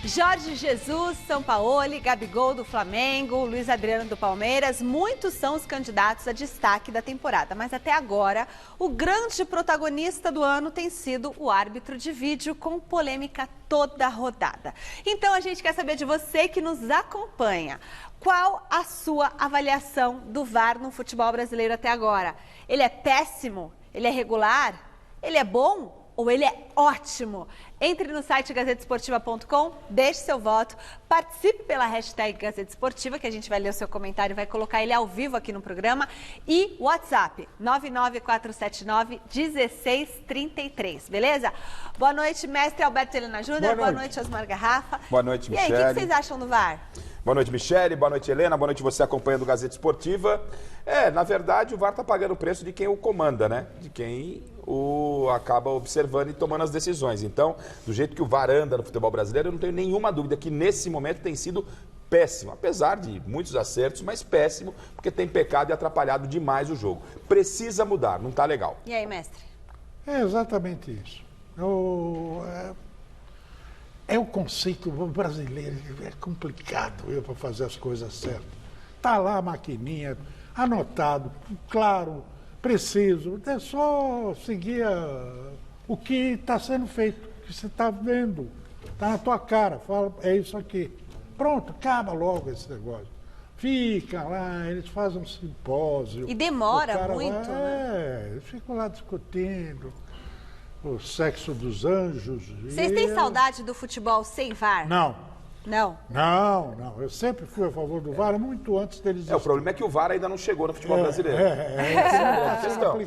Jorge Jesus, Sampaoli, Gabigol do Flamengo, Luiz Adriano do Palmeiras, muitos são os candidatos a destaque da temporada. Mas até agora, o grande protagonista do ano tem sido o árbitro de vídeo, com polêmica toda a rodada. Então a gente quer saber de você que nos acompanha. Qual a sua avaliação do VAR no futebol brasileiro até agora? Ele é péssimo? Ele é regular? Ele é bom? Ou ele é ótimo? Entre no site gazetesportiva.com, deixe seu voto, participe pela hashtag Gazeta Esportiva, que a gente vai ler o seu comentário e vai colocar ele ao vivo aqui no programa. E WhatsApp, 99479-1633, beleza? Boa noite, mestre Alberto Helena Júnior. Boa noite, Osmar Garrafa. Boa noite, Michele. E aí, o que vocês acham do VAR? Boa noite, Michele. Boa noite, Helena. Boa noite, você acompanhando o Gazeta Esportiva. Na verdade, o VAR está pagando o preço de quem o comanda, né? De quem acaba observando e tomando as decisões. Então, do jeito que o VAR anda no futebol brasileiro, eu não tenho nenhuma dúvida que nesse momento tem sido péssimo, apesar de muitos acertos, mas péssimo, porque tem pecado e atrapalhado demais o jogo. Precisa mudar, não está legal. E aí, mestre? É exatamente isso. É o conceito brasileiro, é complicado para fazer as coisas certas. Está lá a maquininha, anotado, claro, preciso, é só seguir o que está sendo feito, o que você está vendo, está na tua cara, fala, é isso aqui. Pronto, acaba logo esse negócio. Fica lá, eles fazem um simpósio. E demora muito, né? Eles ficam lá discutindo o sexo dos anjos. Vocês têm saudade do futebol sem VAR? Não. Não? Não. Eu sempre fui a favor do VAR, muito antes deles. O problema é que o VAR ainda não chegou no futebol brasileiro. Essa é a questão.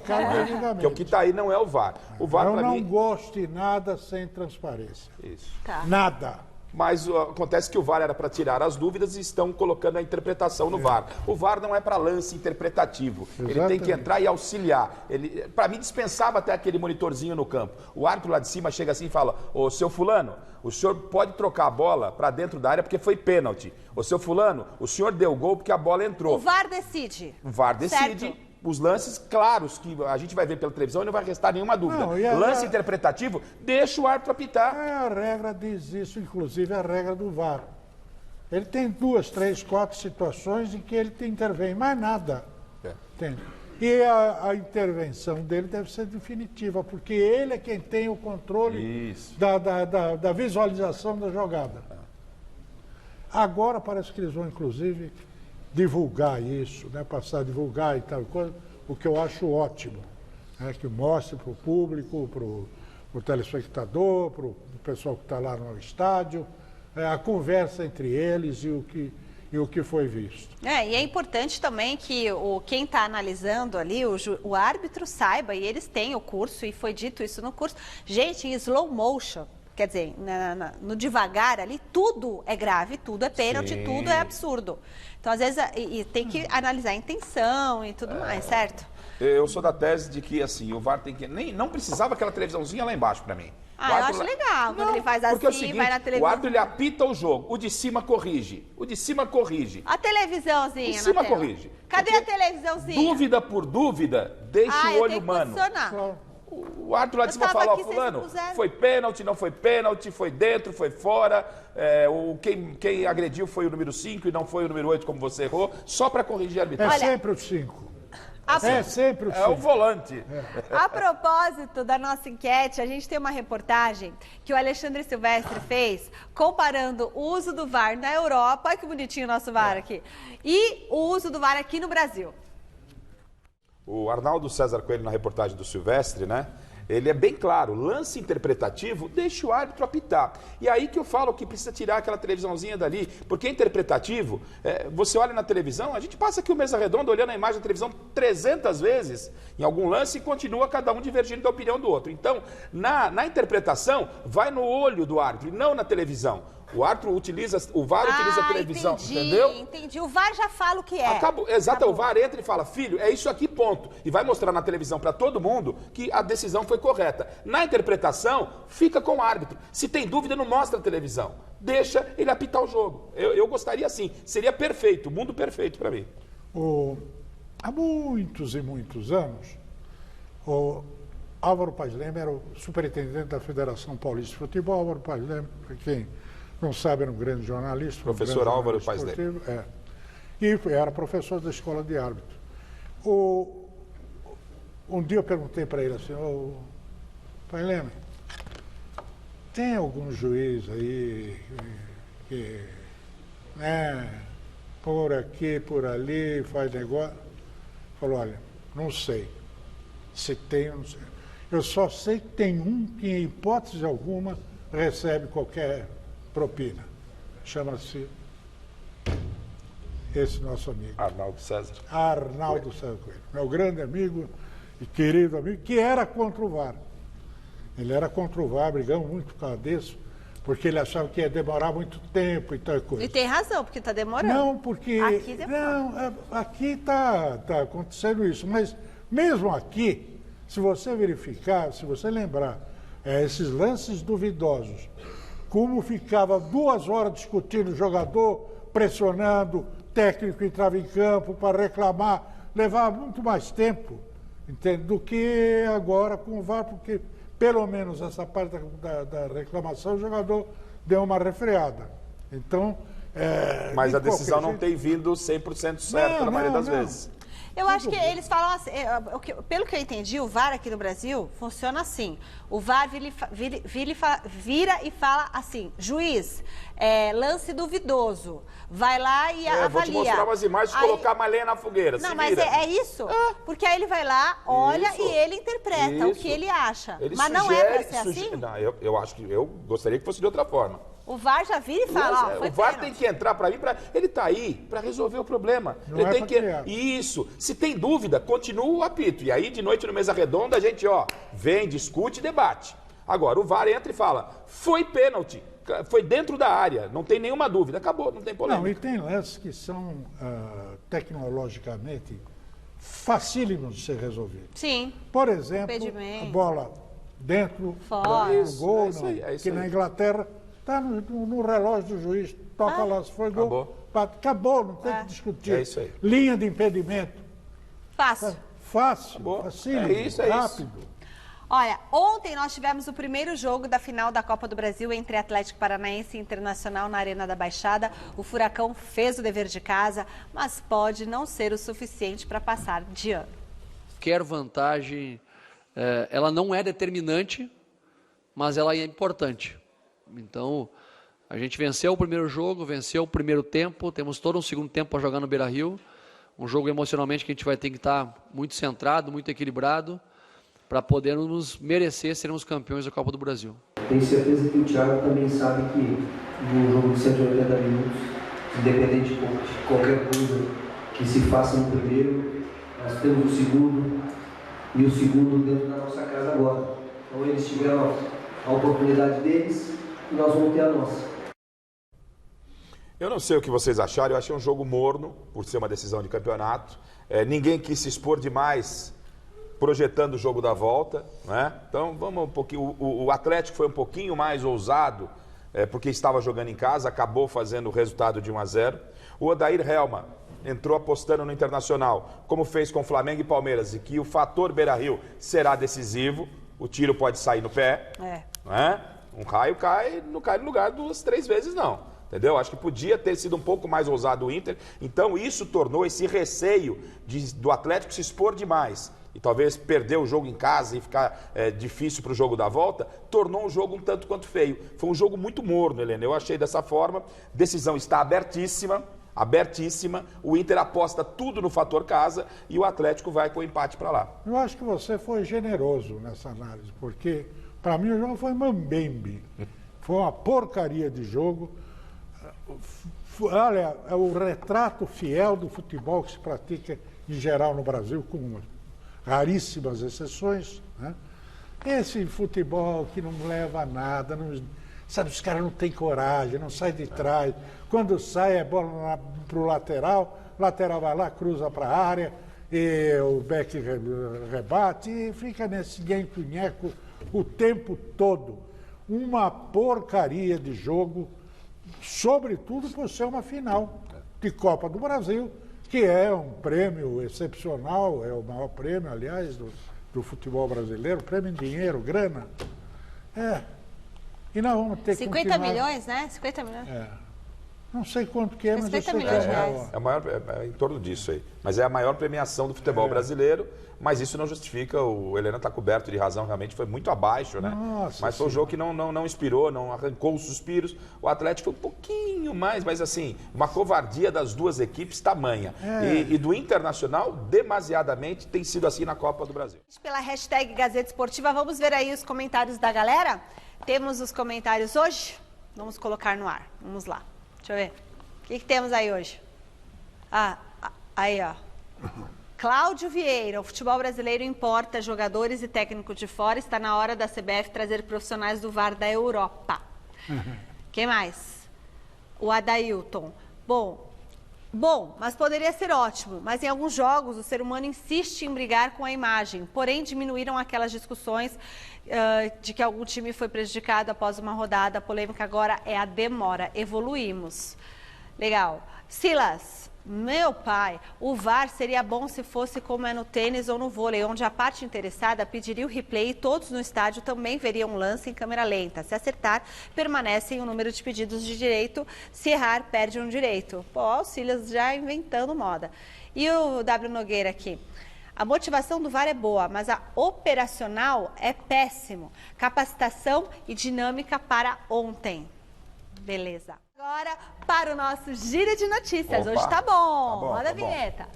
Porque o que está aí não é o VAR. O VAR, eu não mim... gosto de nada sem transparência. Isso. Tá. Nada. Mas acontece que o VAR era para tirar as dúvidas e estão colocando a interpretação no VAR. O VAR não é para lance interpretativo. Exatamente. Ele tem que entrar e auxiliar. Para mim, dispensava até aquele monitorzinho no campo. O árbitro lá de cima chega assim e fala: ô, seu fulano, o senhor pode trocar a bola para dentro da área porque foi pênalti. Ô, seu fulano, o senhor deu gol porque a bola entrou. O VAR decide. O VAR decide. Certo. Os lances claros que a gente vai ver pela televisão e não vai restar nenhuma dúvida. Lance interpretativo, deixa o árbitro apitar. A regra diz isso, inclusive a regra do VAR. Ele tem 2, 3, 4 situações em que ele intervém, mais nada. Entende? E a intervenção dele deve ser definitiva, porque ele é quem tem o controle da visualização da jogada. Agora parece que eles vão, inclusive, divulgar isso, né? Passar a divulgar e tal coisa, o que eu acho ótimo, né? Que mostre para o público, para o telespectador, para o pessoal que está lá no estádio, a conversa entre eles e o que foi visto. E é importante também que quem está analisando ali, o árbitro saiba, e eles têm o curso, e foi dito isso no curso, gente, em slow motion. Quer dizer, no devagar ali, tudo é grave, tudo é pênalti, tudo é absurdo. Então, às vezes, tem que analisar a intenção e tudo mais, certo? Eu sou da tese de que, assim, o VAR tem que... não precisava aquela televisãozinha lá embaixo para mim. Eu acho legal, quando ele faz assim, é o seguinte, vai na televisão. O árbitro, ele apita o jogo, o de cima corrige, A televisãozinha de cima na tela. corrige. Cadê a televisãozinha? Dúvida por dúvida, deixa o olho humano. O árbitro lá de cima fala: ó, fulano, foi pênalti, não foi pênalti, foi dentro, foi fora, quem agrediu foi o número 5 e não foi o número 8, como você errou, só para corrigir a arbitragem. É sempre o 5. É sempre o 5. É o volante. A propósito da nossa enquete, a gente tem uma reportagem que o Alexandre Silvestre fez, comparando o uso do VAR na Europa, olha que bonitinho o nosso VAR aqui, e o uso do VAR aqui no Brasil. O Arnaldo César Coelho, na reportagem do Silvestre, né? Ele é bem claro, lance interpretativo, deixa o árbitro apitar. E aí que eu falo que precisa tirar aquela televisãozinha dali, porque interpretativo, você olha na televisão, a gente passa aqui o Mesa Redonda olhando a imagem da televisão 300 vezes em algum lance e continua cada um divergindo da opinião do outro. Então, na interpretação, vai no olho do árbitro e não na televisão. O árbitro utiliza, o VAR utiliza a televisão, entendeu? Entendi. O VAR já fala o que é. Acabou. Exato, o VAR entra e fala: filho, é isso aqui, ponto. E vai mostrar na televisão para todo mundo que a decisão foi correta. Na interpretação, fica com o árbitro. Se tem dúvida, não mostra a televisão. Deixa ele apitar o jogo. Eu gostaria assim. Seria perfeito, o mundo perfeito para mim. Há muitos e muitos anos, o Álvaro Paz Leme era o superintendente da Federação Paulista de Futebol. Álvaro Paz Leme, para quem não sabe, era um grande jornalista. Professor grande Álvaro jornalista Paes esportivo, E era professor da escola de árbitro. Um dia eu perguntei para ele assim, Pai Leme, tem algum juiz aí que, né, por aqui, por ali, faz negócio? Falou, olha, não sei. Se tem, eu não sei. Eu só sei que tem um que, em hipótese alguma, recebe qualquer propina. Chama-se esse nosso amigo. Arnaldo César. Arnaldo César Coelho. Meu grande amigo e querido amigo, que era contra o VAR. Ele era contra o VAR, brigamos muito por causa disso, porque ele achava que ia demorar muito tempo e tal coisa. E tem razão, porque está demorando. Não, porque... Aqui demora. Não, aqui está acontecendo isso, mas mesmo aqui, se você verificar, se você lembrar, esses lances duvidosos, como ficava 2 horas discutindo o jogador, pressionando, técnico entrava em campo para reclamar, levava muito mais tempo, entende, do que agora com o VAR, porque pelo menos essa parte da reclamação o jogador deu uma refreada. Então, mas a decisão não jeito... tem vindo 100% certa na maioria das vezes. Eu acho que eles falam assim, pelo que eu entendi, o VAR aqui no Brasil funciona assim. O VAR vira e fala assim, juiz, lance duvidoso, vai lá e avalia. Vou te mostrar umas imagens e colocar uma lenha na fogueira. Não, mas é isso? Porque aí ele vai lá, olha e ele interpreta o que ele acha. Mas não é para ser assim? Não, eu acho que eu gostaria que fosse de outra forma. O VAR já vira e fala, o VAR tem que entrar para mim, ele está aí para resolver o problema. Não ele é tem que criar. Isso. Se tem dúvida, continua o apito. E aí de noite no mesa redonda a gente, vem, discute e debate. Agora o VAR entra e fala: foi pênalti, foi dentro da área, não tem nenhuma dúvida, acabou, não tem problema. Não, e tem lances que são tecnologicamente facílimos de ser resolvidos. Sim. Por exemplo, a bola dentro do gol, que na Inglaterra está no relógio do juiz, toca lá, se foi gol, acabou, não tem que discutir. É isso aí. Linha de impedimento. Fácil. Fácil, facílimo, rápido. Olha, ontem nós tivemos o primeiro jogo da final da Copa do Brasil entre Atlético Paranaense e Internacional na Arena da Baixada. O Furacão fez o dever de casa, mas pode não ser o suficiente para passar de ano. Qualquer vantagem, ela não é determinante, mas ela é importante. Então, a gente venceu o primeiro jogo, venceu o primeiro tempo, temos todo um segundo tempo para jogar no Beira-Rio. Um jogo emocionalmente que a gente vai ter que estar muito centrado, muito equilibrado, para podermos merecer sermos campeões da Copa do Brasil. Tenho certeza que o Thiago também sabe que no jogo de 180 minutos, independente de qualquer coisa que se faça no primeiro, nós temos o segundo e o segundo dentro da nossa casa agora. Então eles tiveram a oportunidade deles e nós vamos ter a nossa. Eu não sei o que vocês acharam, eu achei um jogo morno, por ser uma decisão de campeonato. Ninguém quis se expor demais projetando o jogo da volta, né? Então vamos um pouquinho. O Atlético foi um pouquinho mais ousado, porque estava jogando em casa, acabou fazendo o resultado de 1-0. O Odair Helma entrou apostando no Internacional, como fez com Flamengo e Palmeiras, e que o fator Beira-Rio será decisivo, o tiro pode sair no pé, né? Um raio não cai no lugar 2, 3 vezes não. Entendeu? Acho que podia ter sido um pouco mais ousado o Inter. Então isso tornou esse receio do Atlético se expor demais e talvez perder o jogo em casa e ficar difícil para o jogo da volta, tornou um jogo um tanto quanto feio. Foi um jogo muito morno, Helena. Eu achei dessa forma. Decisão está abertíssima. O Inter aposta tudo no fator casa e o Atlético vai com o empate para lá. Eu acho que você foi generoso nessa análise, porque para mim o jogo foi mambembe. Foi uma porcaria de jogo. Olha, é o retrato fiel do futebol que se pratica em geral no Brasil, com raríssimas exceções, né? Esse futebol que não leva a nada, sabe, os caras não têm coragem, não saem de trás. Quando sai é bola para o lateral vai lá, cruza para a área, e o Beck rebate e fica nesse nheco-nheco o tempo todo. Uma porcaria de jogo, sobretudo por ser uma final de Copa do Brasil, que é um prêmio excepcional, é o maior prêmio, aliás, do futebol brasileiro, prêmio em dinheiro, grana. E nós vamos ter que 50 continuar... milhões, né? 50 milhões. Não sei quanto que é, mas eu 50 sei que milhões de é reais. maior. É, maior, é em torno disso aí. Mas é a maior premiação do futebol brasileiro, mas isso não justifica, o Helena está coberto de razão, realmente foi muito abaixo, né? Nossa mas foi um jogo que não inspirou, não arrancou os suspiros. O Atlético foi um pouquinho mais, mas assim, uma covardia das duas equipes tamanha. E do Internacional, demasiadamente, tem sido assim na Copa do Brasil. Pela hashtag Gazeta Esportiva, vamos ver aí os comentários da galera? Temos os comentários hoje? Vamos colocar no ar. Vamos lá. Deixa eu ver. O que temos aí hoje? Aí, ó. Cláudio Vieira, o futebol brasileiro importa jogadores e técnicos de fora. Está na hora da CBF trazer profissionais do VAR da Europa. Quem mais? O Adailton. Bom, mas poderia ser ótimo. Mas em alguns jogos o ser humano insiste em brigar com a imagem. Porém, diminuíram aquelas discussões de que algum time foi prejudicado após uma rodada. A polêmica agora é a demora. Evoluímos. Legal. Silas, meu pai, o VAR seria bom se fosse como é no tênis ou no vôlei, onde a parte interessada pediria o replay e todos no estádio também veriam um lance em câmera lenta. Se acertar, permanecem o número de pedidos de direito. Se errar, perde um direito. Pô, o Silas já inventando moda. E o W Nogueira aqui. A motivação do VAR é boa, mas a operacional é péssimo. Capacitação e dinâmica para ontem. Beleza. Agora para o nosso giro de notícias. Opa, hoje tá bom. Roda a vinheta.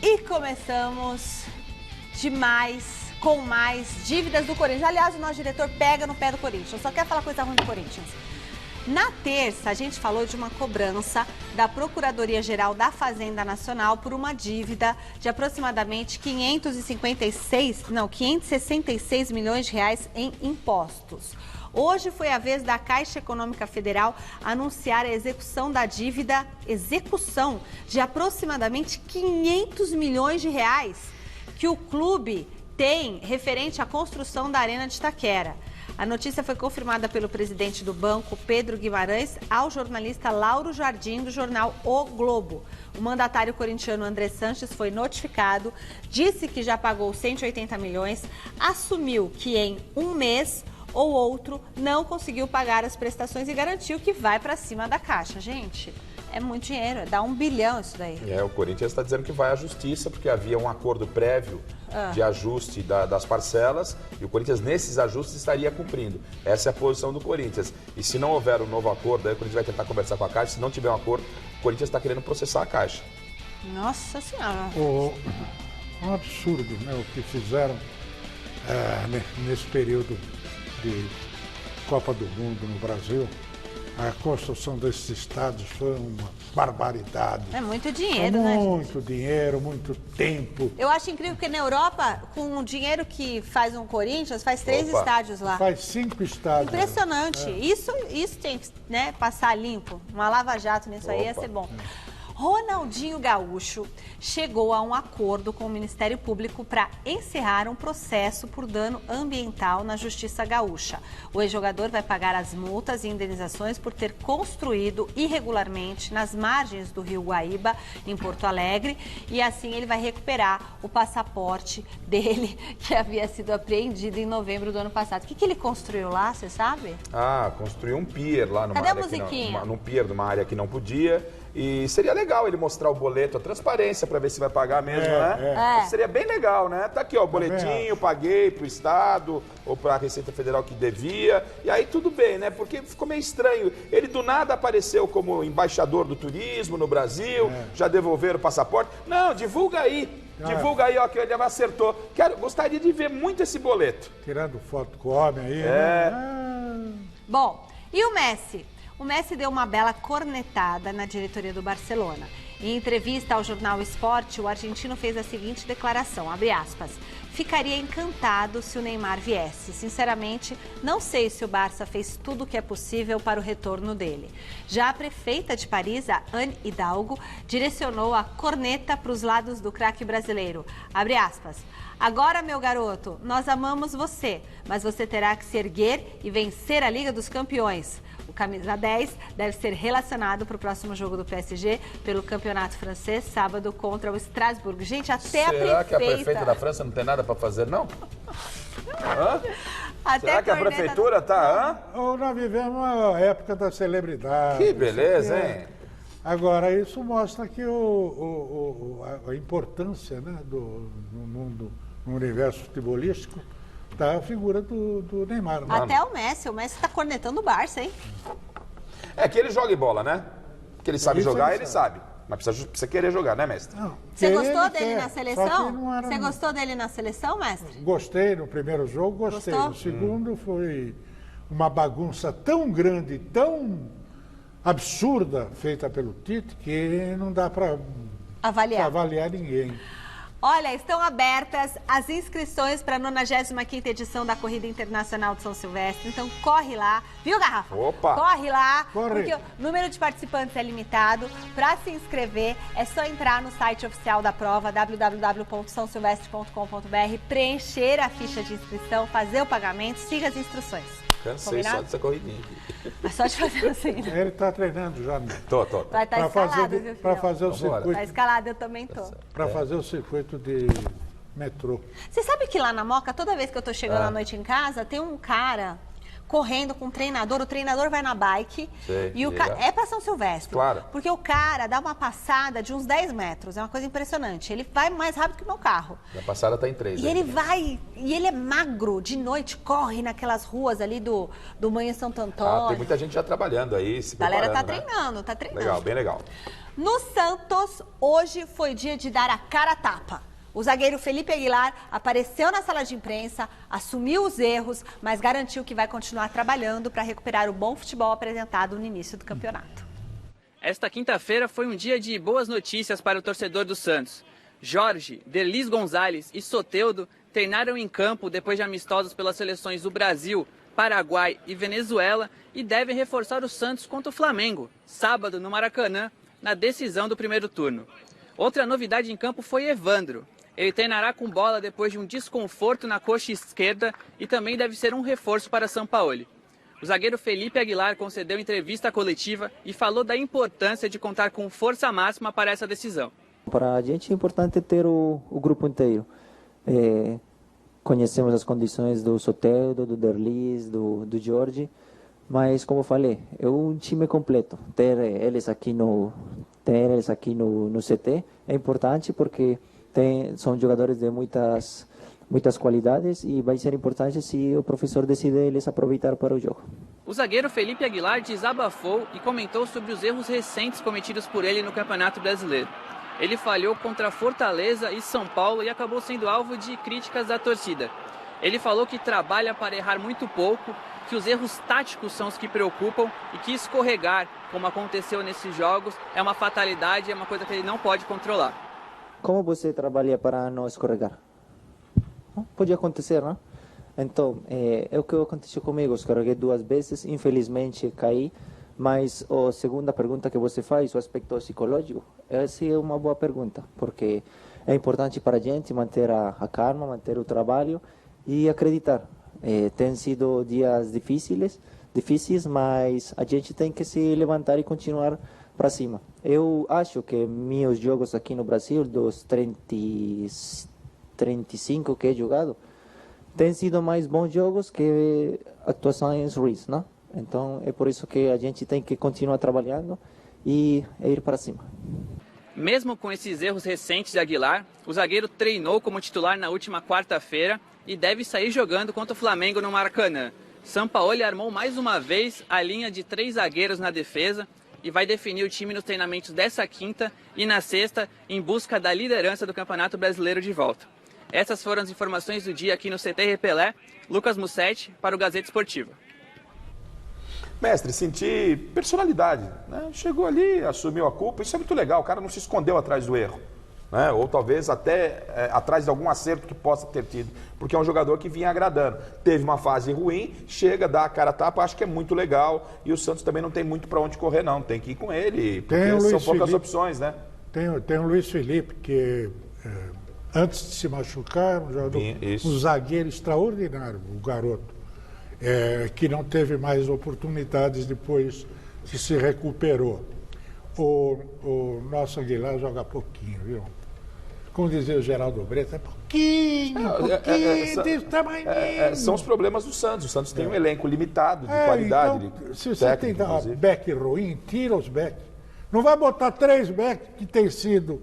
E começamos com mais dívidas do Corinthians. Aliás, o nosso diretor pega no pé do Corinthians. Só quer falar coisa ruim do Corinthians. Na terça, a gente falou de uma cobrança da Procuradoria-Geral da Nacional por uma dívida de aproximadamente 566 milhões de reais em impostos. Hoje foi a vez da Caixa Econômica Federal anunciar a execução da dívida, de aproximadamente 500 milhões de reais que o clube tem referente à construção da Arena de Itaquera. A notícia foi confirmada pelo presidente do banco, Pedro Guimarães, ao jornalista Lauro Jardim, do jornal O Globo. O mandatário corintiano André Sanches foi notificado, disse que já pagou 180 milhões, assumiu que em um mês ou outro não conseguiu pagar as prestações e garantiu que vai para cima da Caixa. Gente, é muito dinheiro, dá 1 bilhão isso daí. O Corinthians está dizendo que vai à justiça, porque havia um acordo prévio de ajuste das parcelas, e o Corinthians, nesses ajustes, estaria cumprindo. Essa é a posição do Corinthians. E se não houver um novo acordo, aí o Corinthians vai tentar conversar com a Caixa. Se não tiver um acordo, o Corinthians está querendo processar a Caixa. Nossa Senhora! Um absurdo, né, o que fizeram nesse período de Copa do Mundo no Brasil. A construção desses estádios foi uma barbaridade. É muito dinheiro, né, gente? Muito dinheiro, muito tempo. Eu acho incrível que na Europa, com o dinheiro que faz um Corinthians, faz 3 estádios lá. Faz 5 estádios. Impressionante. Isso tem que passar limpo. Uma lava-jato nisso aí ia ser bom. Ronaldinho Gaúcho chegou a um acordo com o Ministério Público para encerrar um processo por dano ambiental na Justiça Gaúcha. O ex-jogador vai pagar as multas e indenizações por ter construído irregularmente nas margens do Rio Guaíba, em Porto Alegre, e assim ele vai recuperar o passaporte dele, que havia sido apreendido em novembro do ano passado. O que ele construiu lá, você sabe? Construiu um pier lá numa Cadê a área musiquinha? num pier de uma área que não podia. E seria legal ele mostrar o boleto, a transparência, para ver se vai pagar mesmo, né? Seria bem legal, né? Tá aqui, ó, o boletinho, paguei pro Estado ou pra Receita Federal que devia. E aí tudo bem, né? Porque ficou meio estranho. Ele do nada apareceu como embaixador do turismo no Brasil, já devolveram o passaporte. Não, divulga aí. Divulga aí, ó, que ele acertou. Gostaria de ver muito esse boleto. Tirando foto com o homem aí, né? Bom, e o Messi? O Messi deu uma bela cornetada na diretoria do Barcelona. Em entrevista ao jornal Sport, o argentino fez a seguinte declaração, abre aspas, ficaria encantado se o Neymar viesse. Sinceramente, não sei se o Barça fez tudo o que é possível para o retorno dele. Já a prefeita de Paris, a Anne Hidalgo, direcionou a corneta para os lados do craque brasileiro. Abre aspas. Agora, meu garoto, nós amamos você, mas você terá que se erguer e vencer a Liga dos Campeões. O camisa 10 deve ser relacionado para o próximo jogo do PSG pelo campeonato francês, sábado contra o Strasbourg. Gente, até Será que a prefeita da França não tem nada para fazer, não? Hã? Será que a prefeitura está... Ou nós vivemos a época da celebridade. Que beleza, hein? Agora, isso mostra que a importância, né, no mundo, no universo futebolístico, da figura do Neymar. Né? Até o Messi está cornetando o Barça, hein? É que ele joga bola, né? Que ele sabe jogar, ele sabe. Mas precisa querer jogar, né, mestre? Não, Você gostou dele na seleção? Era... Você gostou dele na seleção, mestre? Gostei no primeiro jogo, gostei. Gostou? No segundo foi uma bagunça tão grande, tão absurda feita pelo Tite, que não dá para avaliar ninguém. Olha, estão abertas as inscrições para a 95ª edição da Corrida Internacional de São Silvestre. Então corre lá, viu, Garrafa? Opa! Corre lá, Corre. porque o número de participantes é limitado. Para se inscrever, é só entrar no site oficial da prova, www.saosilvestre.com.br, preencher a ficha de inscrição, fazer o pagamento, siga as instruções. Cansei Combinado? só dessa corridinha aqui. É só de fazer assim, né? Ele está treinando já. Tô. Vai estar escalado, viu, filho? Para fazer o Vambora. circuito. Tá escalado, eu também tô. Para fazer o circuito de metrô. Você sabe que lá na Moca, toda vez que eu tô chegando à noite em casa, tem um cara correndo com o treinador vai na bike. Sei, e o é para São Silvestre. Claro. Porque o cara dá uma passada de uns 10 metros, é uma coisa impressionante. Ele vai mais rápido que o meu carro. A passada tá em 3. E ele vai, e ele é magro, de noite, corre naquelas ruas ali do Manhã Santo Antônio. Tem muita gente já trabalhando aí, se A galera tá preparando, né? treinando, tá treinando. Legal, bem legal. No Santos, hoje foi dia de dar a cara a tapa. O zagueiro Felipe Aguilar apareceu na sala de imprensa, assumiu os erros, mas garantiu que vai continuar trabalhando para recuperar o bom futebol apresentado no início do campeonato. Esta quinta-feira foi um dia de boas notícias para o torcedor do Santos. Jorge, Derlis Gonzalez e Soteldo treinaram em campo depois de amistosos pelas seleções do Brasil, Paraguai e Venezuela e devem reforçar o Santos contra o Flamengo, sábado no Maracanã, na decisão do primeiro turno. Outra novidade em campo foi Evandro. Ele treinará com bola depois de um desconforto na coxa esquerda e também deve ser um reforço para Sampaoli. O zagueiro Felipe Aguilar concedeu entrevista coletiva e falou da importância de contar com força máxima para essa decisão. Para a gente é importante ter o grupo inteiro. Conhecemos as condições do Soteldo, do Derlis, do Jorge, mas como falei, é um time completo. Ter eles aqui no CT é importante porque são jogadores de muitas qualidades e vai ser importante se o professor decide eles aproveitar para o jogo. O zagueiro Felipe Aguilar desabafou e comentou sobre os erros recentes cometidos por ele no Campeonato Brasileiro. Ele falhou contra Fortaleza e São Paulo e acabou sendo alvo de críticas da torcida. Ele falou que trabalha para errar muito pouco, que os erros táticos são os que preocupam e que escorregar, como aconteceu nesses jogos, é uma fatalidade, é uma coisa que ele não pode controlar. Como você trabalha para não escorregar? Pode acontecer, não? Então, é o que aconteceu comigo. Escorreguei 2 vezes, infelizmente caí. Mas a segunda pergunta que você faz, o aspecto psicológico, essa é uma boa pergunta, porque é importante para a gente manter a calma, manter o trabalho e acreditar. Tem sido dias difíceis, mas a gente tem que se levantar e continuar para cima. Eu acho que meus jogos aqui no Brasil, dos 35 que he jogado, têm sido mais bons jogos que atuações ruins, não? Então é por isso que a gente tem que continuar trabalhando e ir para cima. Mesmo com esses erros recentes de Aguilar, o zagueiro treinou como titular na última quarta-feira e deve sair jogando contra o Flamengo no Maracanã. Sampaoli armou mais uma vez a linha de 3 zagueiros na defesa e vai definir o time nos treinamentos dessa quinta e na sexta em busca da liderança do Campeonato Brasileiro de volta. Essas foram as informações do dia aqui no CT Repelé. Lucas Mussetti para o Gazeta Esportiva. Mestre, senti personalidade, né? Chegou ali, assumiu a culpa, isso é muito legal, o cara não se escondeu atrás do erro, né? Ou talvez até atrás de algum acerto que possa ter tido, porque é um jogador que vinha agradando. Teve uma fase ruim, chega, dá a cara a tapa, acho que é muito legal, e o Santos também não tem muito para onde correr não, tem que ir com ele, porque são poucas opções, né? Tem o Luiz Felipe, que Antes de se machucar, um jogador, um zagueiro extraordinário, o garoto, que não teve mais oportunidades depois que se recuperou. O nosso Aguilar joga pouquinho, viu? Como dizia o Geraldo Breta, pouquinho, desse tamanho. São os problemas do Santos. O Santos tem um elenco limitado de qualidade. Então, se você tem back ruim, tira os back. Não vai botar 3 back que tem sido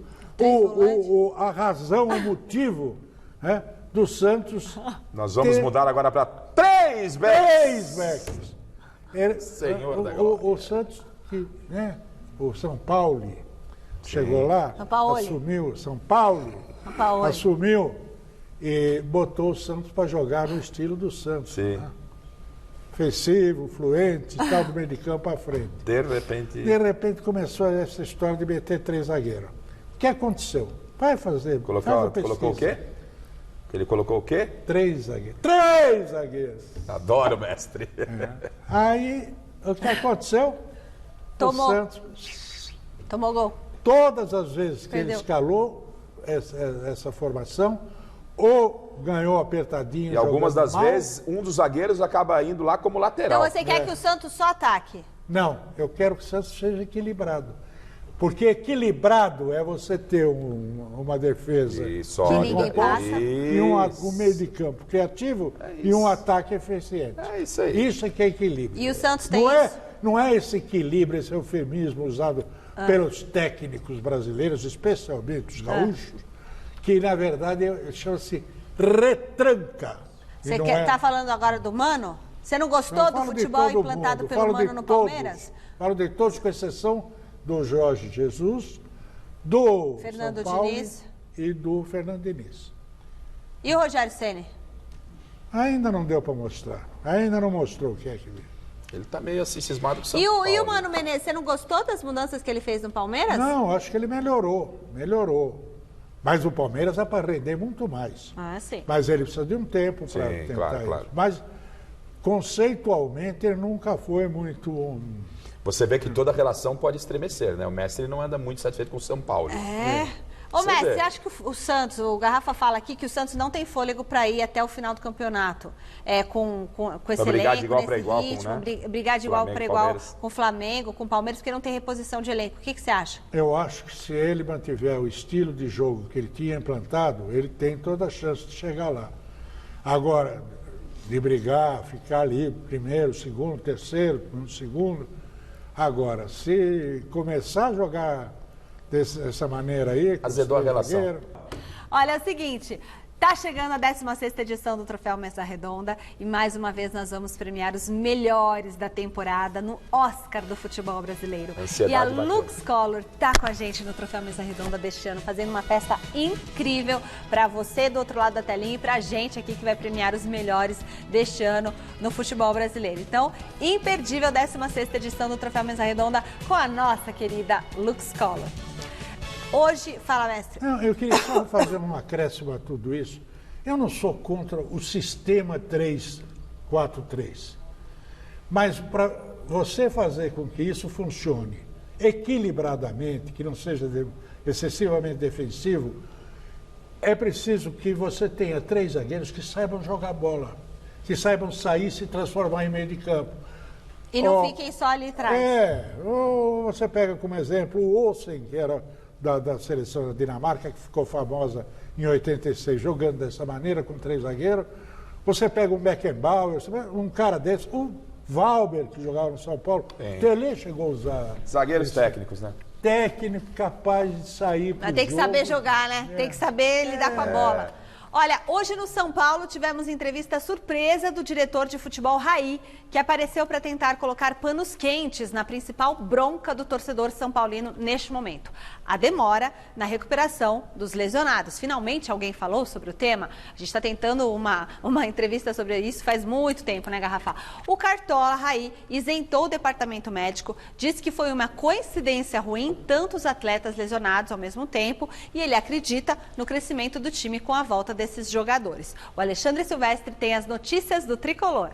a razão, o motivo, né, do Santos. Nós vamos mudar agora para 3 backs. 3 backs. Senhor da o Santos, né, o São Paulo, chegou lá, assumiu, assumiu e botou o Santos para jogar no estilo do Santos. Sim. Né? Ofensivo, fluente, tal, do meio de campo à frente. De repente começou essa história de meter 3 zagueiros. O que aconteceu? Vai fazer. Colocou o quê? Ele colocou o quê? 3 zagueiros. 3 zagueiros! Adoro, mestre. Aí, o que aconteceu? Tomou. O Santos tomou gol. Todas as vezes que Perdeu. ele escalou essa formação, ou ganhou apertadinho. E algumas das vezes, um dos zagueiros acaba indo lá como lateral. Então você quer que o Santos só ataque? Não, eu quero que o Santos seja equilibrado. Porque equilibrado é você ter uma defesa que ninguém passa. E um meio de campo criativo e um ataque eficiente. É isso aí. Isso é que é equilíbrio. E o Santos tem isso? Não é esse equilíbrio, esse eufemismo usado pelos técnicos brasileiros, especialmente os gaúchos, que na verdade chama-se retranca. Você está falando agora do Mano? Você não gostou do futebol implantado pelo Mano no Palmeiras? Falo de todos, com exceção do Jorge Jesus, do Fernando São Paulo Diniz e do Fernando Diniz. E o Rogério Ceni? Ainda não deu para mostrar. Ainda não mostrou o que é que ele. Ele está meio assim cismado com o São E Paulo. o Mano Menezes, você não gostou das mudanças que ele fez no Palmeiras? Não, acho que ele melhorou. Mas o Palmeiras é para render muito mais. Ah, sim. Mas ele precisa de um tempo para tentar isso. Mas, conceitualmente, ele nunca foi muito... Você vê que toda relação pode estremecer, né? O mestre não anda muito satisfeito com o São Paulo. Ô, mestre, você acha que o Santos, o Garrafa fala aqui que o Santos não tem fôlego para ir até o final do campeonato com esse elenco, brigar de igual para igual, ritmo, brigar de igual para igual com o Flamengo, com o Palmeiras, porque não tem reposição de elenco. O que você acha? Eu acho que se ele mantiver o estilo de jogo que ele tinha implantado, ele tem toda a chance de chegar lá. Agora, de brigar, ficar ali, primeiro, segundo, terceiro, segundo. Agora, se começar a jogar dessa maneira aí... Azedou a relação. Olha, é o seguinte... Tá chegando a 16ª edição do Troféu Mesa Redonda e mais uma vez nós vamos premiar os melhores da temporada no Oscar do futebol brasileiro. E a Lux Color tá com a gente no Troféu Mesa Redonda deste ano, fazendo uma festa incrível para você do outro lado da telinha e pra gente aqui que vai premiar os melhores deste ano no futebol brasileiro. Então, imperdível 16ª edição do Troféu Mesa Redonda com a nossa querida Lux Color. Hoje, fala, mestre. Não, eu queria só fazer um acréscimo a tudo isso. Eu não sou contra o sistema 3-4-3. Mas para você fazer com que isso funcione equilibradamente, que não seja excessivamente defensivo, é preciso que você tenha 3 zagueiros que saibam jogar bola, que saibam sair e se transformar em meio de campo. E não fiquem só ali atrás. Você pega como exemplo o Olsen, que era... Da seleção da Dinamarca, que ficou famosa em 86, jogando dessa maneira, com 3 zagueiros. Você pega um Beckenbauer, um cara desse, o Valber, que jogava no São Paulo. Tele chegou a usar... Zagueiros técnicos, né? Técnico capaz de sair pro Mas tem que saber jogar, né? Tem que saber lidar com a bola. Olha, hoje no São Paulo tivemos entrevista surpresa do diretor de futebol Raí, que apareceu para tentar colocar panos quentes na principal bronca do torcedor são paulino neste momento. A demora na recuperação dos lesionados. Finalmente alguém falou sobre o tema? A gente está tentando uma entrevista sobre isso faz muito tempo, né, Garrafa? O Cartola Raí isentou o departamento médico, disse que foi uma coincidência ruim tantos atletas lesionados ao mesmo tempo e ele acredita no crescimento do time com a volta desses jogadores. O Alexandre Silvestre tem as notícias do Tricolor.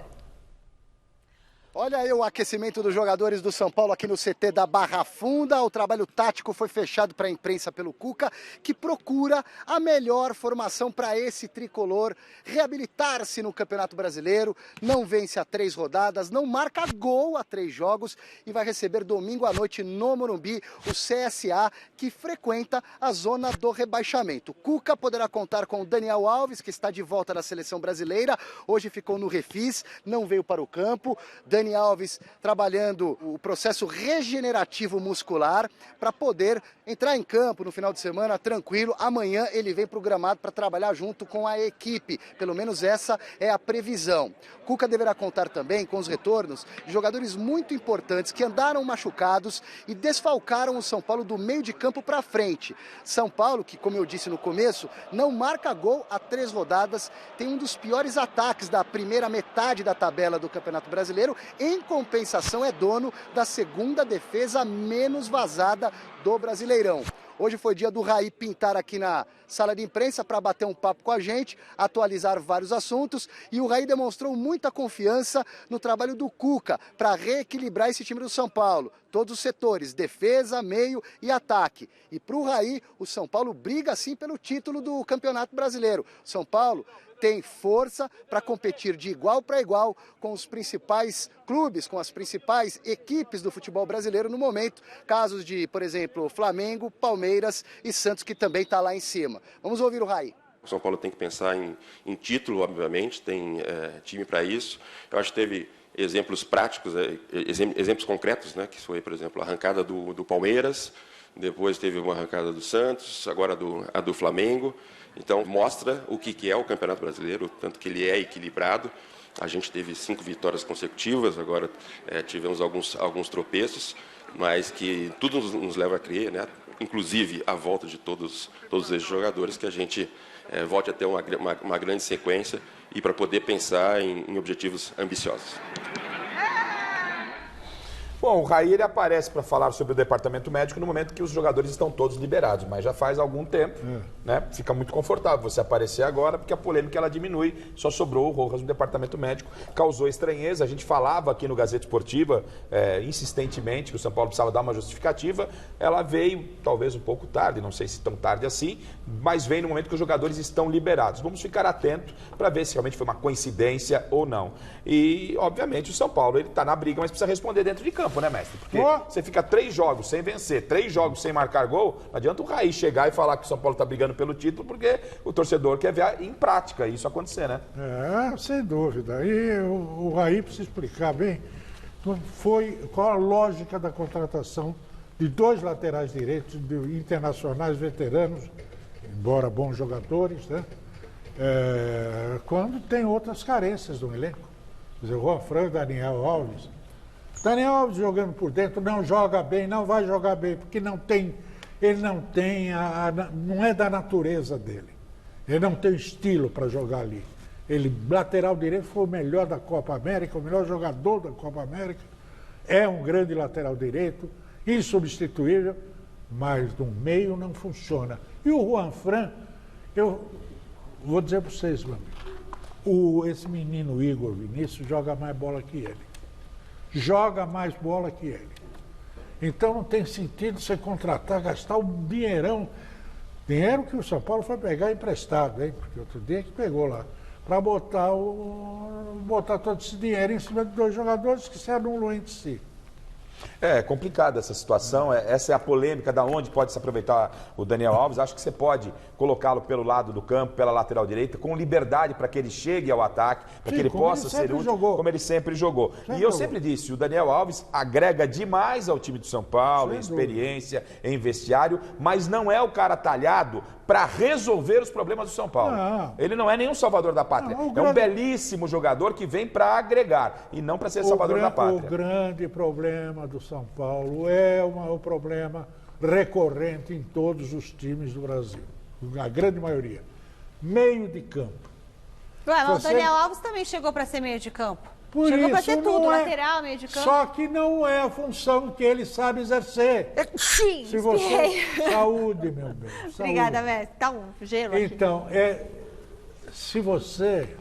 Olha aí o aquecimento dos jogadores do São Paulo aqui no CT da Barra Funda. O trabalho tático foi fechado para a imprensa pelo Cuca, que procura a melhor formação para esse tricolor reabilitar-se no Campeonato Brasileiro. Não vence há 3 rodadas, não marca gol há 3 jogos e vai receber domingo à noite no Morumbi o CSA, que frequenta a zona do rebaixamento. Cuca poderá contar com o Daniel Alves, que está de volta da seleção brasileira. Hoje ficou no refis, não veio para o campo. Dani Alves trabalhando o processo regenerativo muscular para poder entrar em campo no final de semana tranquilo. Amanhã ele vem para o gramado para trabalhar junto com a equipe. Pelo menos essa é a previsão. Cuca deverá contar também com os retornos de jogadores muito importantes que andaram machucados e desfalcaram o São Paulo do meio de campo para frente. São Paulo, que como eu disse no começo, não marca gol há 3 rodadas, tem um dos piores ataques da primeira metade da tabela do Campeonato Brasileiro. Em compensação, é dono da segunda defesa menos vazada do Brasileirão. Hoje foi dia do Raí pintar aqui na sala de imprensa para bater um papo com a gente, atualizar vários assuntos, e o Raí demonstrou muita confiança no trabalho do Cuca para reequilibrar esse time do São Paulo. Todos os setores, defesa, meio e ataque. E para o Raí, o São Paulo briga sim pelo título do Campeonato Brasileiro. São Paulo tem força para competir de igual para igual com os principais clubes, com as principais equipes do futebol brasileiro no momento. Casos de, por exemplo, Flamengo, Palmeiras e Santos, que também está lá em cima. Vamos ouvir o Raí. O São Paulo tem que pensar em título, obviamente, tem time para isso. Eu acho que teve exemplos práticos, exemplos concretos, né, que foi, por exemplo, a arrancada do Palmeiras, depois teve uma arrancada do Santos, agora a do Flamengo. Então, mostra o que é o Campeonato Brasileiro, tanto que ele é equilibrado. A gente teve 5 vitórias consecutivas, agora tivemos alguns tropeços, mas que tudo nos leva a crer, né? Inclusive a volta de todos esses jogadores, que a gente volte a ter uma grande sequência e para poder pensar em objetivos ambiciosos. Bom, o Raí ele aparece para falar sobre o departamento médico no momento que os jogadores estão todos liberados, mas já faz algum tempo, né? Fica muito confortável você aparecer agora, porque a polêmica ela diminui, só sobrou o Rojas no departamento médico, causou estranheza. A gente falava aqui no Gazeta Esportiva insistentemente que o São Paulo precisava dar uma justificativa. Ela veio talvez um pouco tarde, não sei se tão tarde assim, mas veio no momento que os jogadores estão liberados. Vamos ficar atentos para ver se realmente foi uma coincidência ou não. E, obviamente, o São Paulo ele está na briga, mas precisa responder dentro de campo, né, mestre? Porque você fica 3 jogos sem vencer, 3 jogos sem marcar gol, não adianta o Raí chegar e falar que o São Paulo está brigando pelo título, porque o torcedor quer ver em prática isso acontecer, né? Sem dúvida. E o Raí precisa explicar bem qual a lógica da contratação de 2 laterais direitos internacionais veteranos, embora bons jogadores, né? Quando tem outras carências no elenco. Quer dizer, o Juan Fran e Daniel Alves. Daniel Alves jogando por dentro não joga bem, não vai jogar bem, porque não é da natureza dele. Ele não tem estilo para jogar ali. Ele, lateral direito, foi o melhor da Copa América, o melhor jogador da Copa América. É um grande lateral direito, insubstituível, mas no meio não funciona. E o Juan Fran, eu vou dizer para vocês, meu amigo, esse menino Igor Vinícius joga mais bola que ele. Joga mais bola que ele. Então não tem sentido você contratar, gastar um dinheirão. Dinheiro que o São Paulo foi pegar emprestado, hein? Porque outro dia que pegou lá. Para botar todo esse dinheiro em cima de 2 jogadores que se anulam entre si. É complicada essa situação, essa é a polêmica da onde pode se aproveitar o Daniel Alves. Acho que você pode colocá-lo pelo lado do campo, pela lateral direita, com liberdade para que ele chegue ao ataque, para que ele possa ser útil, como ele sempre jogou. E eu sempre disse, o Daniel Alves agrega demais ao time do São Paulo, em experiência, em vestiário, mas não é o cara talhado para resolver os problemas do São Paulo. Ele não é nenhum salvador da pátria. É um belíssimo jogador que vem para agregar e não para ser salvador da pátria. O grande problema do São Paulo é um problema recorrente em todos os times do Brasil. A grande maioria. Meio de campo. O Daniel Alves também chegou para ser meio de campo. Chegou para ser tudo, lateral, meio de campo. Só que não é a função que ele sabe exercer. Sim, se você... Saúde, meu bem. Saúde. Obrigada, mestre. Tá um gelo aqui. Então, se você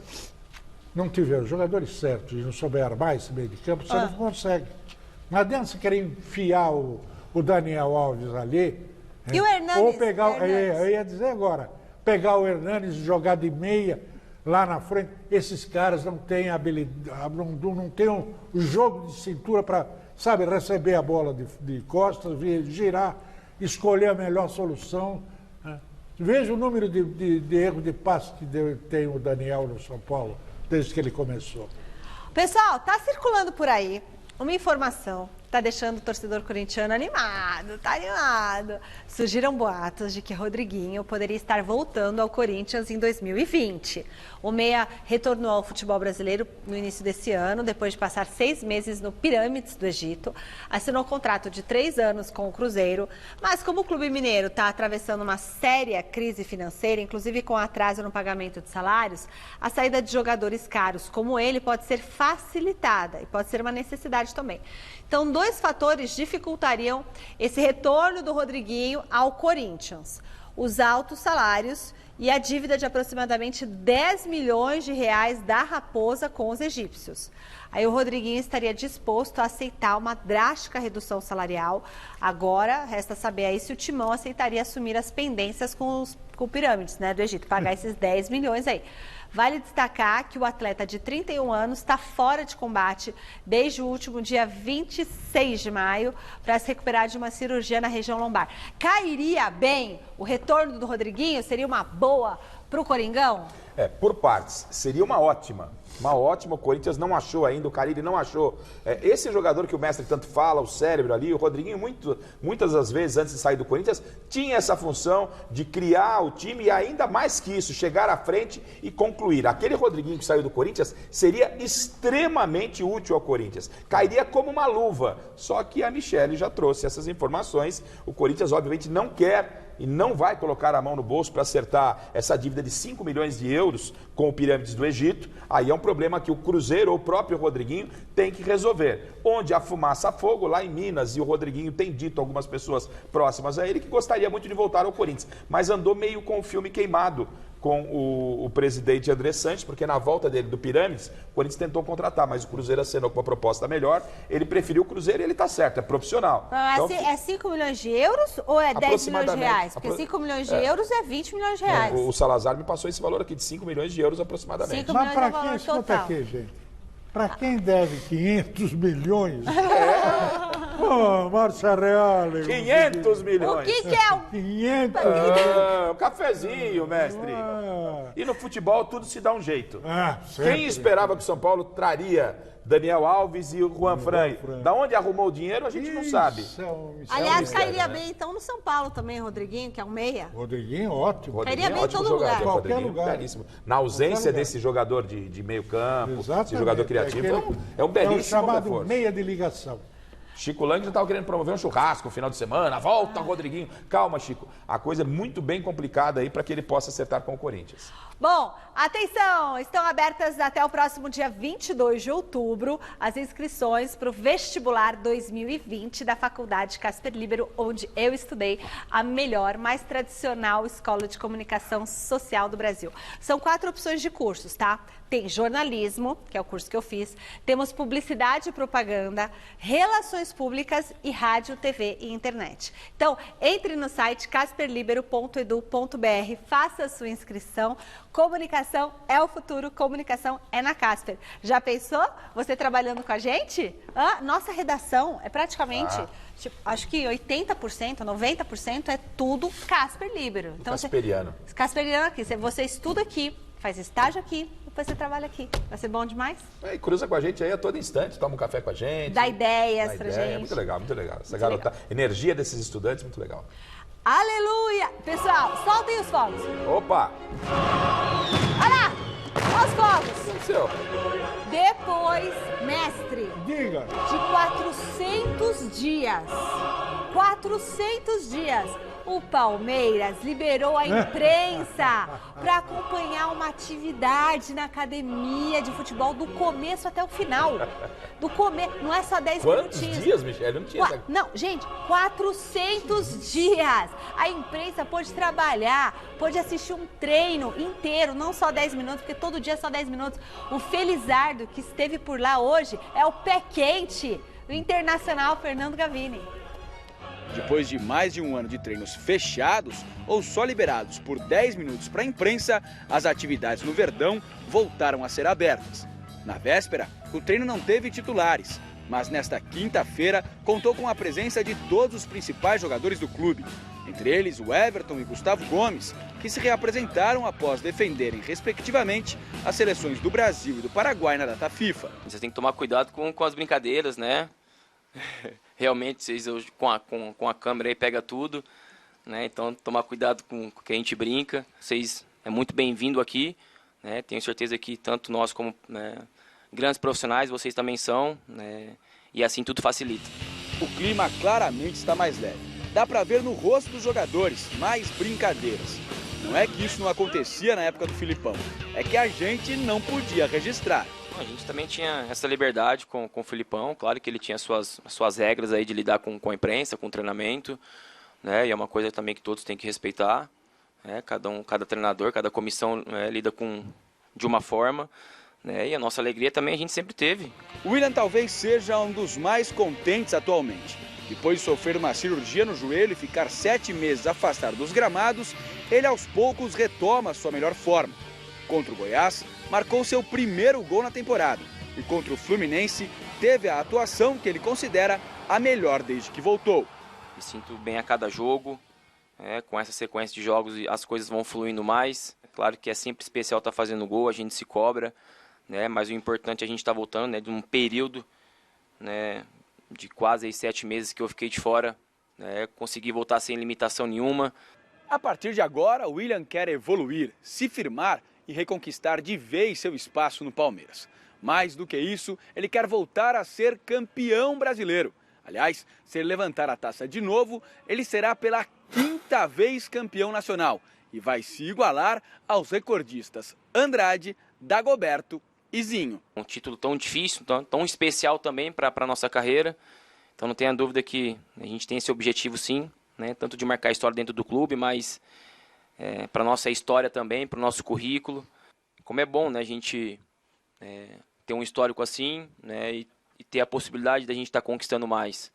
não tiver os jogadores certos e não souber armar esse meio de campo, você não consegue. Não adianta você querer enfiar o Daniel Alves ali. E o Hernanes? Ou pegar, eu ia dizer agora, pegar o Hernanes e jogar de meia lá na frente. Esses caras não têm habilidade, não têm o jogo de cintura para, sabe, receber a bola de costas, girar, escolher a melhor solução. Né? Veja o número de erro de passe que tem o Daniel no São Paulo, desde que ele começou. Pessoal, tá circulando por aí uma informação que tá deixando o torcedor corintiano animado, tá animado. Surgiram boatos de que Rodriguinho poderia estar voltando ao Corinthians em 2020. O meia retornou ao futebol brasileiro no início desse ano, depois de passar 6 meses no Pirâmides do Egito. Assinou um contrato de 3 anos com o Cruzeiro, mas como o clube mineiro está atravessando uma séria crise financeira, inclusive com atraso no pagamento de salários, a saída de jogadores caros como ele pode ser facilitada e pode ser uma necessidade também. Então, 2 fatores dificultariam esse retorno do Rodriguinho ao Corinthians: os altos salários e a dívida de aproximadamente 10 milhões de reais da Raposa com os egípcios. Aí o Rodriguinho estaria disposto a aceitar uma drástica redução salarial. Agora, resta saber aí se o Timão aceitaria assumir as pendências com o Pirâmides, né, do Egito, pagar esses 10 milhões aí. Vale destacar que o atleta de 31 anos está fora de combate desde o último dia 26 de maio para se recuperar de uma cirurgia na região lombar. Cairia bem o retorno do Rodriguinho? Seria uma boa para o Coringão? Por partes. Seria uma ótima. Uma ótima. O Corinthians não achou ainda, o Carille não achou. Esse jogador que o mestre tanto fala, o cérebro ali, o Rodriguinho, muitas das vezes, antes de sair do Corinthians, tinha essa função de criar o time e ainda mais que isso, chegar à frente e concluir. Aquele Rodriguinho que saiu do Corinthians seria extremamente útil ao Corinthians. Cairia como uma luva. Só que a Michele já trouxe essas informações. O Corinthians, obviamente, não quer e não vai colocar a mão no bolso para acertar essa dívida de 5 milhões de euros com o Pirâmides do Egito. Aí é um problema que o Cruzeiro ou o próprio Rodriguinho tem que resolver. Onde a fumaça fogo, lá em Minas, e o Rodriguinho tem dito a algumas pessoas próximas a ele que gostaria muito de voltar ao Corinthians, mas andou meio com o filme queimado com o presidente André Sanches, porque na volta dele do Pirâmides, o Corinthians tentou contratar, mas o Cruzeiro acenou com uma proposta melhor, ele preferiu o Cruzeiro e ele está certo, é profissional. Então, é 5 milhões de euros ou é 10 milhões de reais? Porque 5 milhões de euros é 20 milhões de reais. O Salazar me passou esse valor aqui de 5 milhões de euros aproximadamente. 5 milhões mas para quem, escuta aqui, gente, para quem deve 500 milhões... Oh, Márcia Real. 500 milhões. O que é o... 500 um cafezinho, mestre. E no futebol tudo se dá um jeito. Quem esperava que o São Paulo traria Daniel Alves e o Juan Fran? Da onde arrumou o dinheiro, a gente não sabe. Aliás, cairia bem então no São Paulo também, Rodriguinho, que é um meia. Rodriguinho, ótimo. Cairia bem em todo lugar. Qualquer lugar. Belíssimo. Na ausência desse jogador de meio campo, esse jogador criativo, é um belíssimo chamado reforço. Meia de ligação. Chico Lang já estava querendo promover um churrasco no final de semana. Volta, Rodriguinho. Calma, Chico. A coisa é muito bem complicada aí para que ele possa acertar com o Corinthians. Bom, atenção! Estão abertas até o próximo dia 22 de outubro as inscrições para o vestibular 2020 da Faculdade Casper Líbero, onde eu estudei, a melhor, mais tradicional escola de comunicação social do Brasil. São 4 opções de cursos, tá? Tem jornalismo, que é o curso que eu fiz, temos publicidade e propaganda, relações públicas e rádio, TV e internet. Então, entre no site casperlibero.edu.br, faça a sua inscrição. Comunicação é o futuro, comunicação é na Casper. Já pensou? Você trabalhando com a gente? Nossa redação é praticamente, acho que 80%, 90% é tudo Casper Líbero. Então, Casperiano. Casperiano aqui. Você estuda aqui, faz estágio aqui, depois você trabalha aqui. Vai ser bom demais? E cruza com a gente aí a todo instante, toma um café com a gente. Dá ideias pra gente. Muito legal, muito legal. Essa garota, energia desses estudantes, muito legal. Aleluia! Pessoal, soltem os fogos. Opa! Olha lá! Olha os fogos. O que aconteceu? Depois, mestre, Diga. de 400 dias, O Palmeiras liberou a imprensa para acompanhar uma atividade na academia de futebol do começo até o final. Do começo, não é só 10 Quantos minutinhos. dias, Michele? Eu não tinha essa... Não, gente, 400 dias. A imprensa pôde trabalhar, pôde assistir um treino inteiro, não só 10 minutos, porque todo dia é só 10 minutos. O Felizardo, que esteve por lá hoje, é o pé quente do Internacional Fernando Gavini. Depois de mais de um ano de treinos fechados ou só liberados por 10 minutos para a imprensa, as atividades no Verdão voltaram a ser abertas. Na véspera, o treino não teve titulares, mas nesta quinta-feira contou com a presença de todos os principais jogadores do clube. Entre eles, o Everton e Gustavo Gomes, que se reapresentaram após defenderem, respectivamente, as seleções do Brasil e do Paraguai na data FIFA. Você tem que tomar cuidado com as brincadeiras, né? Realmente, vocês hoje, com a câmera aí pega tudo, né? Então, tomar cuidado com o que a gente brinca. Vocês é muito bem-vindo aqui, né? Tenho certeza que tanto nós como, né, grandes profissionais, vocês também são, né? E assim tudo facilita. O clima claramente está mais leve. Dá para ver no rosto dos jogadores mais brincadeiras. Não é que isso não acontecia na época do Filipão, é que a gente não podia registrar. A gente também tinha essa liberdade com o Filipão, claro que ele tinha suas regras aí de lidar com a imprensa, com o treinamento, né? E é uma coisa também que todos têm que respeitar, né? Cada treinador, cada comissão, né, lida de uma forma, né? E a nossa alegria também a gente sempre teve. O William talvez seja um dos mais contentes atualmente. Depois de sofrer uma cirurgia no joelho e ficar 7 meses afastado dos gramados, ele aos poucos retoma sua melhor forma. Contra o Goiás, marcou seu primeiro gol na temporada e contra o Fluminense teve a atuação que ele considera a melhor desde que voltou. Me sinto bem a cada jogo, com essa sequência de jogos as coisas vão fluindo mais. É claro que é sempre especial estar fazendo gol, a gente se cobra, né? Mas o importante é a gente estar voltando, né, de um período, né, de quase 7 meses que eu fiquei de fora, né, consegui voltar sem limitação nenhuma. A partir de agora, o William quer evoluir, se firmar e reconquistar de vez seu espaço no Palmeiras. Mais do que isso, ele quer voltar a ser campeão brasileiro. Aliás, se ele levantar a taça de novo, ele será pela 5ª vez campeão nacional e vai se igualar aos recordistas Andrade, Dagoberto e Zinho. Um título tão difícil, tão especial também para a nossa carreira. Então não tenha dúvida que a gente tem esse objetivo sim, né? Tanto de marcar história dentro do clube, mas para a nossa história também, para o nosso currículo. Como é bom, né, a gente ter um histórico assim, né, e ter a possibilidade da gente estar conquistando mais.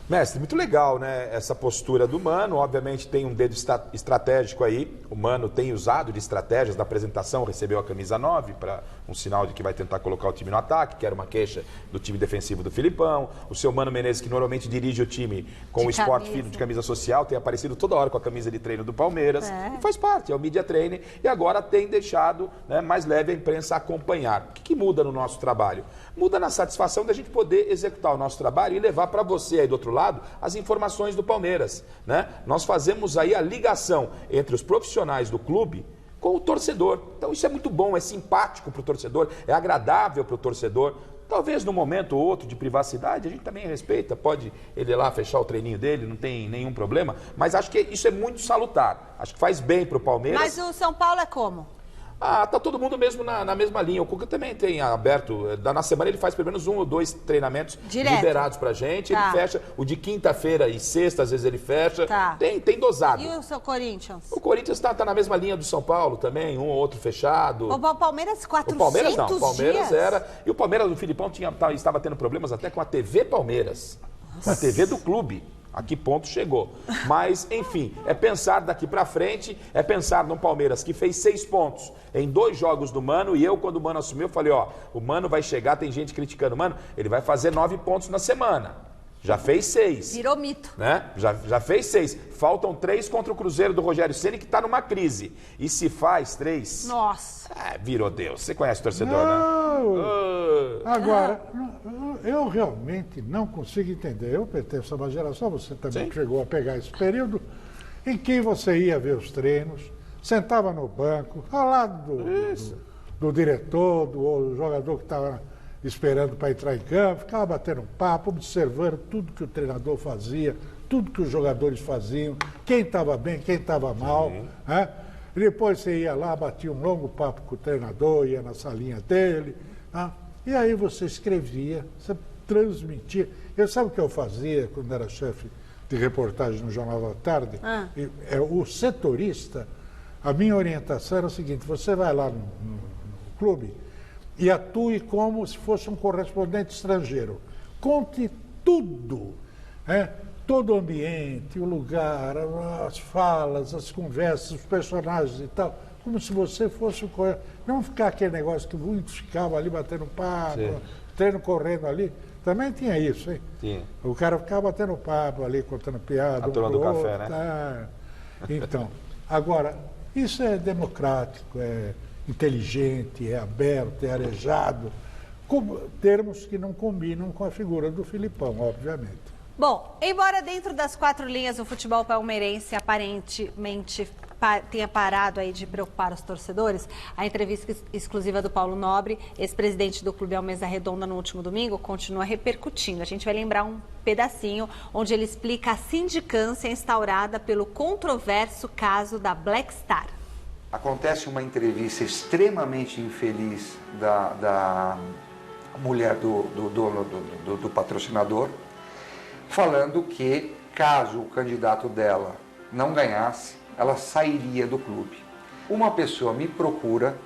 Mestre, muito legal, né, essa postura do Mano. Obviamente tem um dedo estratégico aí. O Mano tem usado de estratégias da apresentação, recebeu a camisa 9 para um sinal de que vai tentar colocar o time no ataque, que era uma queixa do time defensivo do Filipão. O seu Mano Menezes, que normalmente dirige o time com o Sport Filho de camisa social, tem aparecido toda hora com a camisa de treino do Palmeiras. E faz parte, é o media training. E agora tem deixado, né, mais leve a imprensa acompanhar. O que muda no nosso trabalho? Muda na satisfação da gente poder executar o nosso trabalho e levar para você aí do outro lado as informações do Palmeiras, né? Nós fazemos aí a ligação entre os profissionais do clube com o torcedor. Então isso é muito bom, é simpático para o torcedor, é agradável para o torcedor. Talvez num momento ou outro de privacidade, a gente também respeita, pode ele ir lá fechar o treininho dele, não tem nenhum problema, mas acho que isso é muito salutar, acho que faz bem para o Palmeiras. Mas o São Paulo é como? Tá todo mundo mesmo na mesma linha. O Cuca também tem aberto, na semana ele faz pelo menos 1 ou 2 treinamentos direto, liberados pra gente. Ele fecha o de quinta-feira e sexta, às vezes ele fecha. Tem dosado. E o seu Corinthians? O Corinthians tá na mesma linha do São Paulo também, um ou outro fechado. O Palmeiras 400 O Palmeiras não, o Palmeiras dias? era... E o Palmeiras, o Filipão estava tendo problemas até com a TV Palmeiras. Com a TV do clube. A que ponto chegou. Mas, enfim, é pensar daqui pra frente, é pensar no Palmeiras que fez 6 pontos em 2 jogos do Mano, e eu, quando o Mano assumiu, eu falei, o Mano vai chegar, tem gente criticando o Mano, ele vai fazer 9 pontos na semana. Já fez 6. Virou mito. Né? Já fez 6. Faltam 3 contra o Cruzeiro do Rogério Ceni, que está numa crise. E se faz 3... Nossa. Virou Deus. Você conhece o torcedor, não, né? Agora, eu realmente não consigo entender. Eu pertenço a uma geração, você também chegou a pegar esse período, em que você ia ver os treinos, sentava no banco, ao lado do diretor, do jogador que estava esperando para entrar em campo, ficava batendo papo, observando tudo que o treinador fazia, tudo que os jogadores faziam, quem estava bem, quem estava mal. Né? E depois você ia lá, batia um longo papo com o treinador, ia na salinha dele. Né? E aí você escrevia, você transmitia. Eu sabe o que eu fazia quando era chefe de reportagem no Jornal da Tarde? O setorista, a minha orientação era o seguinte: você vai lá no clube e atue como se fosse um correspondente estrangeiro. Conte tudo, todo o ambiente, o lugar, as falas, as conversas, os personagens e tal, como se você fosse não ficar aquele negócio que muitos ficavam ali batendo papo, treino correndo ali. Também tinha isso, hein? Tinha. O cara ficava batendo papo ali, contando piada. A turma do café, né? Então, agora, isso é democrático, é inteligente, é aberto, é arejado, termos que não combinam com a figura do Filipão, obviamente. Bom, embora dentro das 4 linhas o futebol palmeirense aparentemente tenha parado aí de preocupar os torcedores, a entrevista exclusiva do Paulo Nobre, ex-presidente do Clube ao Mesa Redonda no último domingo, continua repercutindo. A gente vai lembrar um pedacinho onde ele explica a sindicância instaurada pelo controverso caso da Black Star. Acontece uma entrevista extremamente infeliz da mulher do patrocinador, falando que, caso o candidato dela não ganhasse, ela sairia do clube. Uma pessoa me procura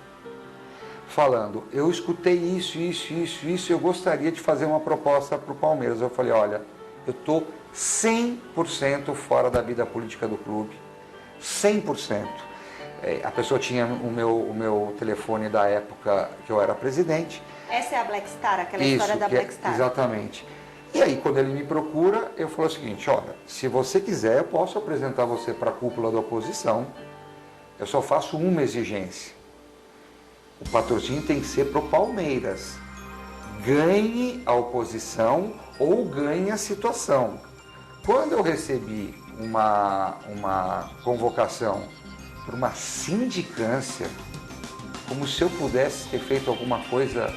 falando: eu escutei isso, eu gostaria de fazer uma proposta para o Palmeiras. Eu falei: olha, eu estou 100% fora da vida política do clube, 100%. A pessoa tinha o meu telefone da época que eu era presidente. Essa é a Black Star, aquela história da Black Star. Exatamente. E aí, quando ele me procura, eu falo o seguinte: olha, se você quiser, eu posso apresentar você para a cúpula da oposição. Eu só faço uma exigência: o patrocínio tem que ser para o Palmeiras. Ganhe a oposição ou ganhe a situação. Quando eu recebi uma convocação para uma sindicância, como se eu pudesse ter feito alguma coisa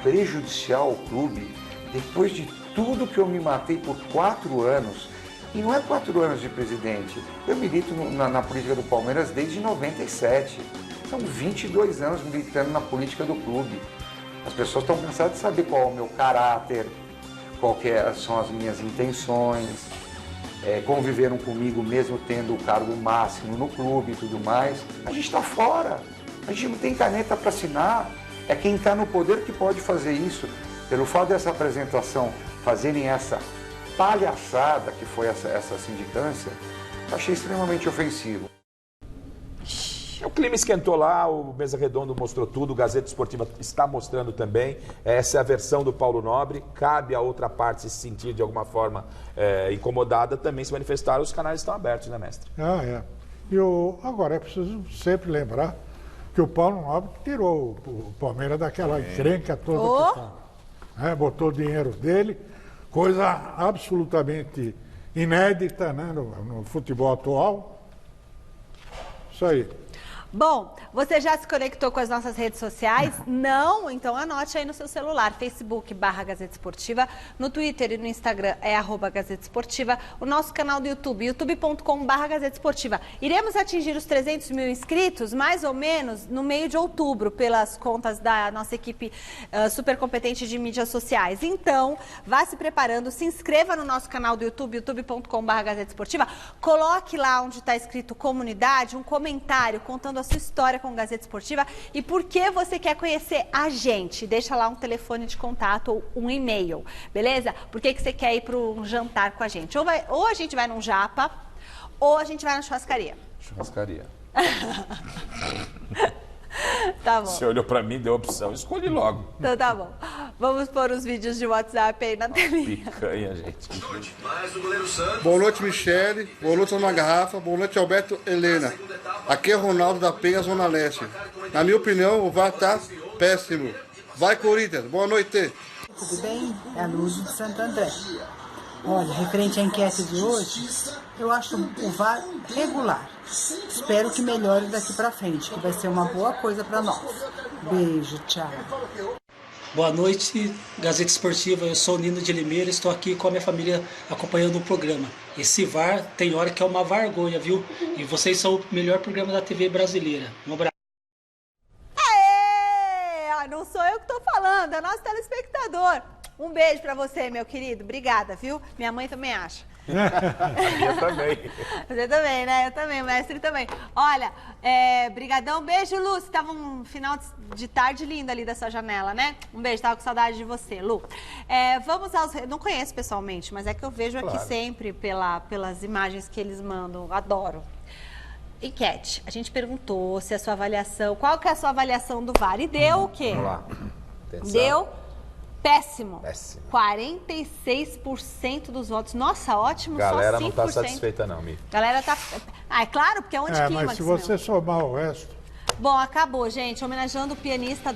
prejudicial ao clube, depois de tudo que eu me matei por 4 anos, e não é 4 anos de presidente, eu milito na política do Palmeiras desde 97, são 22 anos militando na política do clube. As pessoas estão cansadas de saber qual é o meu caráter, são as minhas intenções, conviveram comigo mesmo tendo o cargo máximo no clube e tudo mais. A gente está fora, a gente não tem caneta para assinar, é quem está no poder que pode fazer isso. Pelo fato dessa apresentação fazerem essa palhaçada que foi essa sindicância, achei extremamente ofensivo. O clima esquentou lá, o Mesa Redondo mostrou tudo, o Gazeta Esportiva está mostrando também. Essa é a versão do Paulo Nobre. Cabe a outra parte se sentir de alguma forma incomodada, também se manifestar. Os canais estão abertos, né, mestre? Agora é preciso sempre lembrar que o Paulo Nobre tirou o Palmeiras daquela encrenca toda que tá. Botou o dinheiro dele, coisa absolutamente inédita, né, no futebol atual. Isso aí. Bom, você já se conectou com as nossas redes sociais? Não? Então anote aí no seu celular, Facebook/Gazeta Esportiva, no Twitter e no Instagram é @Gazeta Esportiva, o nosso canal do YouTube, youtube.com/Gazeta Esportiva. Iremos atingir os 300 mil inscritos, mais ou menos, no meio de outubro, pelas contas da nossa equipe super competente de mídias sociais. Então, vá se preparando, se inscreva no nosso canal do YouTube, youtube.com/Gazeta Esportiva, coloque lá onde está escrito comunidade, um comentário contando a sua história com Gazeta Esportiva e por que você quer conhecer a gente. Deixa lá um telefone de contato ou um e-mail, beleza? Por que você quer ir para um jantar com a gente? Ou a gente vai num japa, ou a gente vai na churrascaria. Churrascaria. Tá bom. Você olhou pra mim, deu opção, escolhi logo. Então tá bom. Vamos pôr os vídeos de WhatsApp aí na telinha. Picanha, gente. Boa noite, Michele. Boa noite, Ana Garrafa. Boa noite, Alberto Helena. Aqui é Ronaldo da Penha, Zona Leste. Na minha opinião, o VAR tá péssimo. Vai, Corinthians. Boa noite. Tudo bem? É a Luz de Santo André. Olha, referente à enquete de hoje, eu acho o VAR regular. Espero que melhore daqui para frente, que vai ser uma boa coisa para nós. Beijo, tchau. Boa noite, Gazeta Esportiva. Eu sou o Nino de Limeira, estou aqui com a minha família acompanhando o programa. Esse VAR tem hora que é uma vergonha, viu? E vocês são o melhor programa da TV brasileira. Um abraço. Aê! Não sou eu que estou falando, é nosso telespectador. Um beijo para você, meu querido. Obrigada, viu? Minha mãe também acha. Eu também. Você também, né? Eu também, o mestre também. Olha, brigadão, beijo, Lu. Você tava um final de tarde lindo ali da sua janela, né? Um beijo, tava com saudade de você, Lu. Vamos aos... Não conheço pessoalmente, mas é que eu vejo aqui sempre pelas imagens que eles mandam. Adoro. Enquete. A gente perguntou se a sua avaliação... Qual que é a sua avaliação do VAR? E deu o quê? Vamos lá. Atenção. Deu... Péssimo. 46% dos votos. Nossa, ótimo, galera só 5%. Não tá satisfeita não, Mi. Galera tá... é claro, porque é onde queima. Mas se você somar o resto... Bom, acabou, gente. Homenageando o pianista